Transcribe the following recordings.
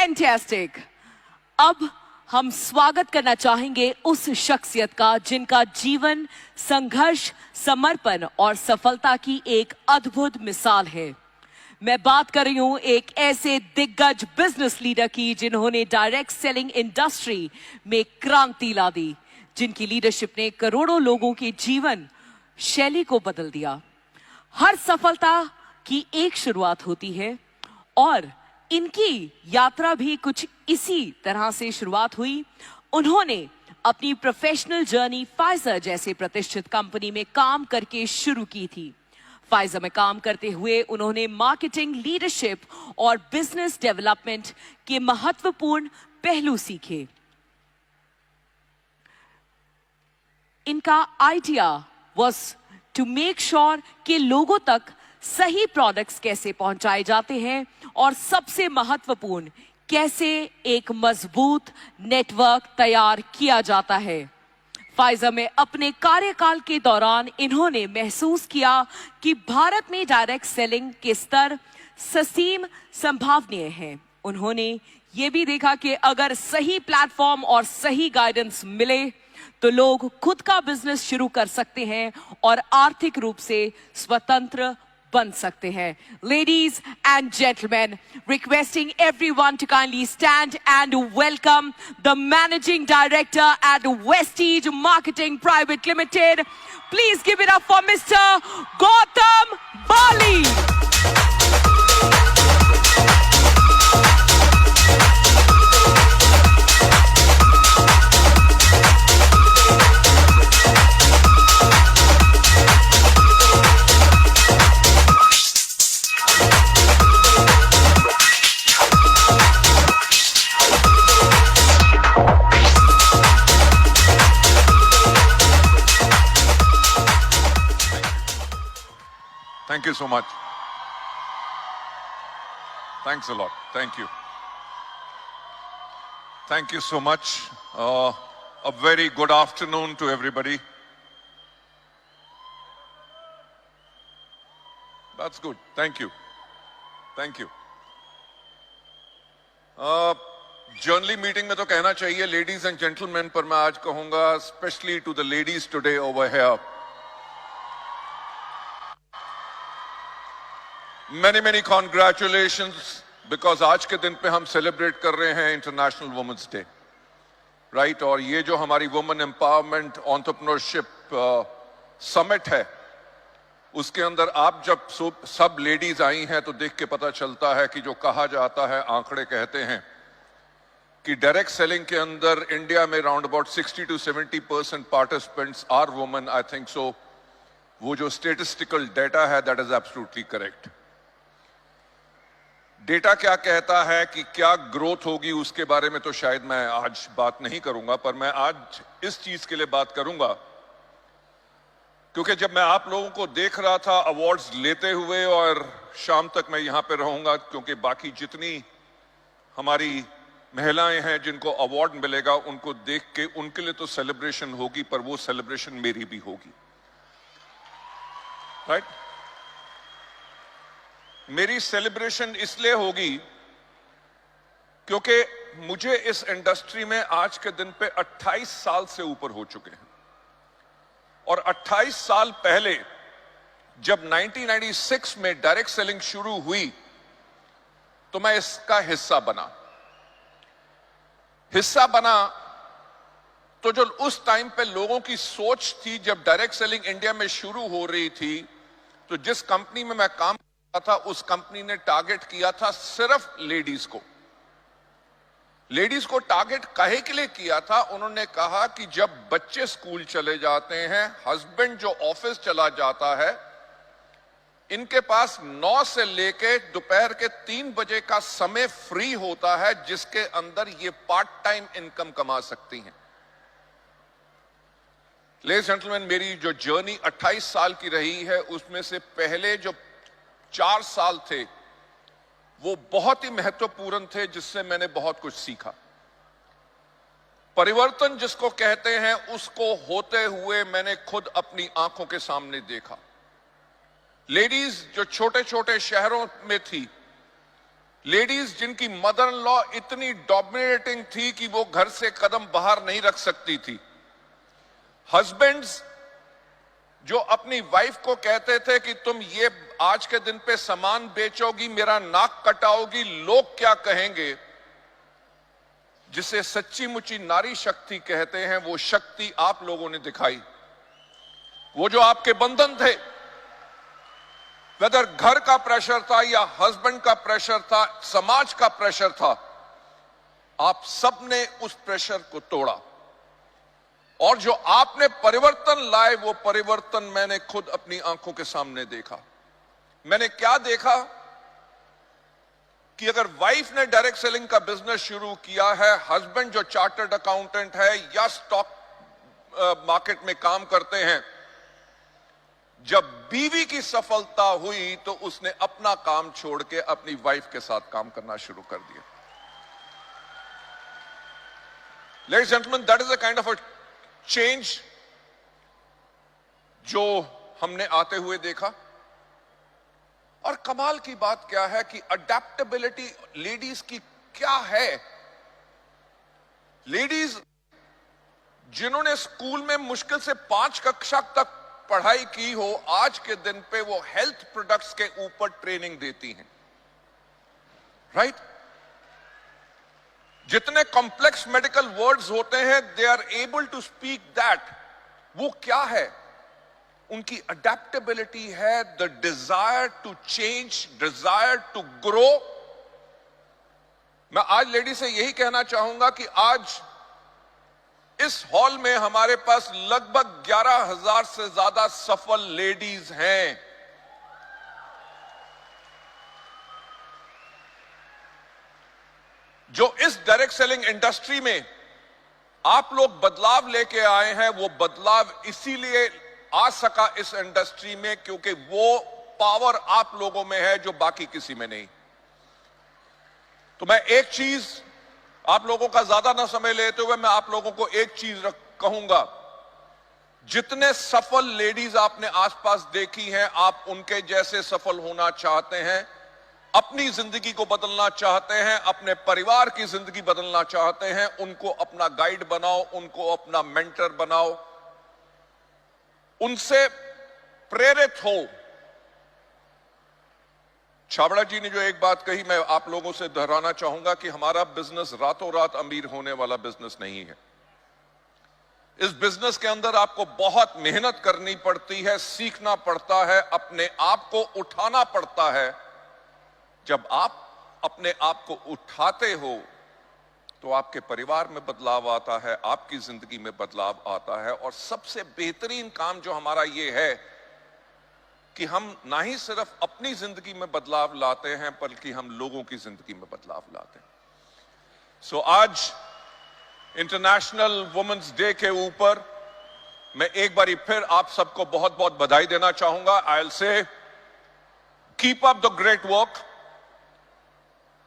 Fantastic. अब हम स्वागत करना चाहेंगे उस शख्सियत का जिनका जीवन संघर्ष, समर्पण और सफलता की एक अद्भुत मिसाल है। मैं बात कर रही हूं एक ऐसे दिग्गज बिजनेस लीडर की जिन्होंने डायरेक्ट सेलिंग इंडस्ट्री में क्रांति ला दी, जिनकी लीडरशिप ने करोड़ों लोगों के जीवन शैली को बदल दिया। हर सफलता की एक शुरुआत होती है और इनकी यात्रा भी कुछ इसी तरह से शुरुआत हुई। उन्होंने अपनी प्रोफेशनल जर्नी फाइजर जैसे प्रतिष्ठित कंपनी में काम करके शुरू की थी। फाइजर में काम करते हुए उन्होंने मार्केटिंग, लीडरशिप और बिजनेस डेवलपमेंट के महत्वपूर्ण पहलू सीखे। इनका idea was to make sure कि लोगों तक सही प्रोडक्ट्स कैसे पहुंचाए जाते हैं और सबसे महत्वपूर्ण, कैसे एक मजबूत नेटवर्क तैयार किया जाता है। फाइजर में अपने कार्यकाल के दौरान इन्होंने महसूस किया कि भारत में डायरेक्ट सेलिंग के स्तर ससीम संभावनीय हैं। उन्होंने ये भी देखा कि अगर सही प्लेटफॉर्म और सही गाइडेंस मिले तो लोग खुद का बिजनेस शुरू कर सकते हैं और आर्थिक रूप से स्वतंत्र बन सकते हैं। Ladies and gentlemen, requesting everyone to kindly stand and welcome the Managing Director at Vestige Marketing Private Limited. Please give it up for Mr. Gautam Bali. Thank you so much. Thanks a lot. Thank you. Thank you so much. A very good afternoon to everybody. That's good. Thank you. Thank you. Generally meeting में तो कहना चाहिए ladies and gentlemen, पर मैं आज कहूँगा especially to the ladies today over here. Many congratulations, because आज के दिन पे हम सेलिब्रेट कर रहे हैं इंटरनेशनल वुमेन्स डे, राइट। और ये जो हमारी वुमेन एम्पावरमेंट एंटरप्रेन्योरशिप समिट है, उसके अंदर आप जब सब लेडीज आई हैं तो देख के पता चलता है कि जो कहा जाता है, आंकड़े कहते हैं कि डायरेक्ट सेलिंग के अंदर इंडिया में round about 60 to 70% participants are women. I think so वो जो स्टेटिस्टिकल डेटा है that is absolutely correct. Data क्या कहता है कि क्या ग्रोथ होगी उसके बारे में तो शायद मैं आज बात नहीं करूंगा, पर मैं आज इस चीज के लिए बात करूंगा क्योंकि जब मैं आप लोगों को देख रहा था अवार्ड्स लेते हुए, और शाम तक मैं यहां पे रहूंगा क्योंकि बाकी जितनी हमारी महिलाएं हैं जिनको अवार्ड मिलेगा उनको देख के उनके लिए तो सेलिब्रेशन होगी, पर वो सेलिब्रेशन मेरी भी होगी, राइट। मेरी सेलिब्रेशन इसलिए होगी क्योंकि मुझे इस इंडस्ट्री में आज के दिन पे 28 साल से ऊपर हो चुके हैं, और 28 साल पहले जब 1996 में डायरेक्ट सेलिंग शुरू हुई तो मैं इसका हिस्सा बना। तो जो उस टाइम पे लोगों की सोच थी, जब डायरेक्ट सेलिंग इंडिया में शुरू हो रही थी, तो जिस कंपनी में मैं काम था उस कंपनी ने टारगेट किया था सिर्फ लेडीज को। लेडीज को टारगेट काहे के लिए किया था? उन्होंने कहा कि जब बच्चे स्कूल चले जाते हैं, हस्बैंड जो ऑफिस चला जाता है, इनके पास 9 से लेके दोपहर के 3 बजे का समय फ्री होता है जिसके अंदर ये पार्ट टाइम इनकम कमा सकती हैं। लेडीज एंड जेंटलमैन, मेरी जो जर्नी 28 साल की रही है उसमें से पहले जो 4 साल थे वो बहुत ही महत्वपूर्ण थे, जिससे मैंने बहुत कुछ सीखा। परिवर्तन जिसको कहते हैं उसको होते हुए मैंने खुद अपनी आंखों के सामने देखा। लेडीज जो छोटे छोटे शहरों में थी लेडीज जिनकी मदर इन लॉ इतनी डोमिनेटिंग थी कि वो घर से कदम बाहर नहीं रख सकती थी, हस्बैंड्स जो अपनी वाइफ को कहते थे कि तुम ये आज के दिन पे सामान बेचोगी, मेरा नाक कटाओगी, लोग क्या कहेंगे, जिसे सच्ची मुच्ची नारी शक्ति कहते हैं, वो शक्ति आप लोगों ने दिखाई। वो जो आपके बंधन थे, वेदर घर का प्रेशर था या हस्बैंड का प्रेशर था, समाज का प्रेशर था, आप सबने उस प्रेशर को तोड़ा और जो आपने परिवर्तन लाए वो परिवर्तन मैंने खुद अपनी आंखों के सामने देखा। मैंने क्या देखा कि अगर वाइफ ने डायरेक्ट सेलिंग का बिजनेस शुरू किया है, हस्बैंड जो चार्टर्ड अकाउंटेंट है या स्टॉक मार्केट में काम करते हैं, जब बीवी की सफलता हुई तो उसने अपना काम छोड़ के अपनी वाइफ के साथ काम करना शुरू कर दिया। Ladies and gentlemen, that is a kind of a change जो हमने आते हुए देखा। और कमाल की बात क्या है कि अडेप्टेबिलिटी लेडीज की क्या है। लेडीज जिन्होंने स्कूल में मुश्किल से 5 कक्षा तक पढ़ाई की हो, आज के दिन पे वो हेल्थ प्रोडक्ट्स के ऊपर ट्रेनिंग देती हैं, राइट? जितने कॉम्प्लेक्स मेडिकल वर्ड्स होते हैं, they are able to speak that. वो क्या है? उनकी अडेप्टेबिलिटी है, the desire to change, desire to grow. मैं आज लेडी से यही कहना चाहूंगा कि आज इस हॉल में हमारे पास लगभग 11,000 से ज्यादा सफल लेडीज हैं। जो इस डायरेक्ट सेलिंग इंडस्ट्री में आप लोग बदलाव लेके आए हैं, वो बदलाव इसीलिए आ सका इस इंडस्ट्री में क्योंकि वो पावर आप लोगों में है जो बाकी किसी में नहीं। तो मैं एक चीज आप लोगों का ज्यादा ना समय लेते हुए मैं आप लोगों को एक चीज कहूंगा, जितने सफल लेडीज आपने आसपास देखी हैं, आप उनके जैसे सफल होना चाहते हैं, अपनी जिंदगी को बदलना चाहते हैं, अपने परिवार की जिंदगी बदलना चाहते हैं, उनको अपना गाइड बनाओ, उनको अपना मेंटर बनाओ, उनसे प्रेरित हो। छाबड़ा जी ने जो एक बात कही, मैं आप लोगों से दोहराना चाहूंगा कि हमारा बिजनेस रातों रात अमीर होने वाला बिजनेस नहीं है। इस बिजनेस के अंदर आपको बहुत मेहनत करनी पड़ती है, सीखना पड़ता है, अपने आप को उठाना पड़ता है। जब आप अपने आप को उठाते हो तो आपके परिवार में बदलाव आता है, आपकी जिंदगी में बदलाव आता है। और सबसे बेहतरीन काम जो हमारा ये है कि हम ना ही सिर्फ अपनी जिंदगी में बदलाव लाते हैं बल्कि हम लोगों की जिंदगी में बदलाव लाते हैं। सो आज इंटरनेशनल वुमेन्स डे के ऊपर मैं एक बारी फिर आप सबको बहुत बहुत बधाई देना चाहूंगा। I will say keep up the great work,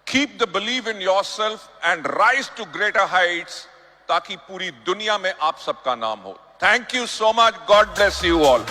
keep the believe in yourself and rise to greater heights, ताकि पूरी दुनिया में आप सबका नाम हो। Thank you so much. God bless you all.